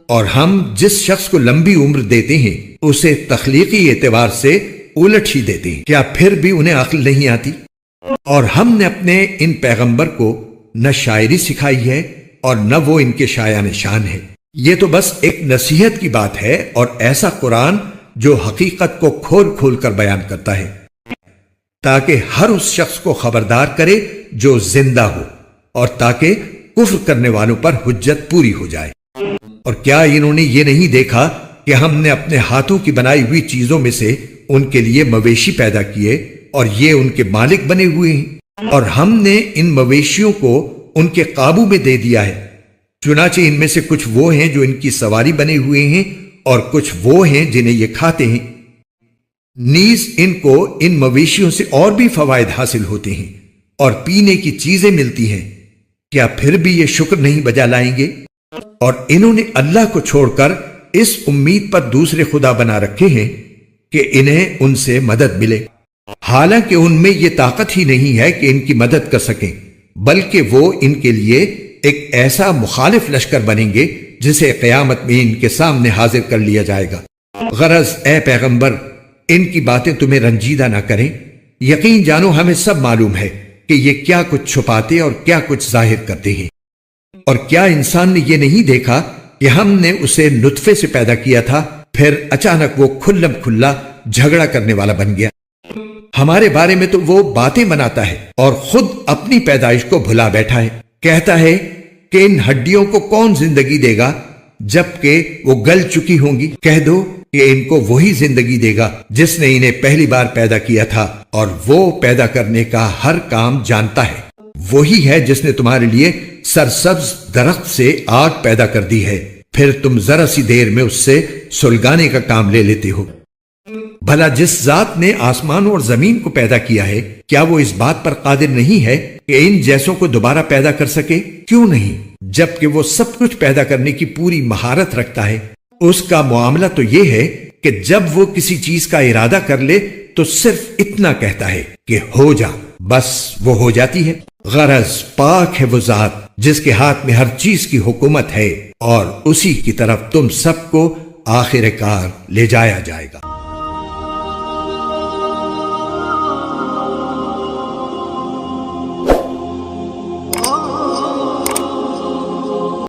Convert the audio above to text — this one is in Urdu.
اور ہم جس شخص کو لمبی عمر دیتے ہیں اسے تخلیقی اعتبار سے الٹ ہی دیتے ہیں، کیا پھر بھی انہیں عقل نہیں آتی؟ اور ہم نے اپنے ان پیغمبر کو نہ شاعری سکھائی ہے اور نہ وہ ان کے شایان شان ہے، یہ تو بس ایک نصیحت کی بات ہے، اور ایسا قرآن جو حقیقت کو کھول کھول کر بیان کرتا ہے تاکہ ہر اس شخص کو خبردار کرے جو زندہ ہو، اور تاکہ کفر کرنے والوں پر حجت پوری ہو جائے۔ اور کیا انہوں نے یہ نہیں دیکھا کہ ہم نے اپنے ہاتھوں کی بنائی ہوئی چیزوں میں سے ان کے لیے مویشی پیدا کیے اور یہ ان کے مالک بنے ہوئے ہیں، اور ہم نے ان مویشیوں کو ان کے قابو میں دے دیا ہے، چنانچہ ان میں سے کچھ وہ ہیں جو ان کی سواری بنے ہوئے ہیں اور کچھ وہ ہیں جنہیں یہ کھاتے ہیں، نیز ان کو ان مویشیوں سے اور بھی فوائد حاصل ہوتے ہیں اور پینے کی چیزیں ملتی ہیں، کیا پھر بھی یہ شکر نہیں بجا لائیں گے؟ اور انہوں نے اللہ کو چھوڑ کر اس امید پر دوسرے خدا بنا رکھے ہیں کہ انہیں ان سے مدد ملے، حالانکہ ان میں یہ طاقت ہی نہیں ہے کہ ان کی مدد کر سکیں، بلکہ وہ ان کے لیے ایک ایسا مخالف لشکر بنیں گے جسے قیامت میں ان کے سامنے حاضر کر لیا جائے گا۔ غرض اے پیغمبر، ان کی باتیں تمہیں رنجیدہ نہ کریں، یقین جانو ہمیں سب معلوم ہے کہ یہ کیا کچھ چھپاتے اور کیا کچھ ظاہر کرتے ہیں۔ اور کیا انسان نے یہ نہیں دیکھا کہ ہم نے اسے نطفے سے پیدا کیا تھا، پھر اچانک وہ کھلم کھلا جھگڑا کرنے والا بن گیا؟ ہمارے بارے میں تو وہ باتیں بناتا ہے اور خود اپنی پیدائش کو بھلا بیٹھا ہے، کہتا ہے کہ ان ہڈیوں کو کون زندگی دے گا جبکہ وہ گل چکی ہوں گی؟ کہہ دو کہ ان کو وہی زندگی دے گا جس نے انہیں پہلی بار پیدا کیا تھا، اور وہ پیدا کرنے کا ہر کام جانتا ہے۔ وہی ہے جس نے تمہارے لیے سرسبز درخت سے آگ پیدا کر دی ہے، پھر تم ذرا سی دیر میں اس سے سلگانے کا کام لے لیتے ہو۔ بھلا جس ذات نے آسمان اور زمین کو پیدا کیا ہے، کیا وہ اس بات پر قادر نہیں ہے کہ ان جیسوں کو دوبارہ پیدا کر سکے؟ کیوں نہیں، جبکہ وہ سب کچھ پیدا کرنے کی پوری مہارت رکھتا ہے۔ اس کا معاملہ تو یہ ہے کہ جب وہ کسی چیز کا ارادہ کر لے تو صرف اتنا کہتا ہے کہ ہو جا، بس وہ ہو جاتی ہے۔ غرض پاک ہے وہ ذات جس کے ہاتھ میں ہر چیز کی حکومت ہے، اور اسی کی طرف تم سب کو آخر کار لے جایا جائے گا۔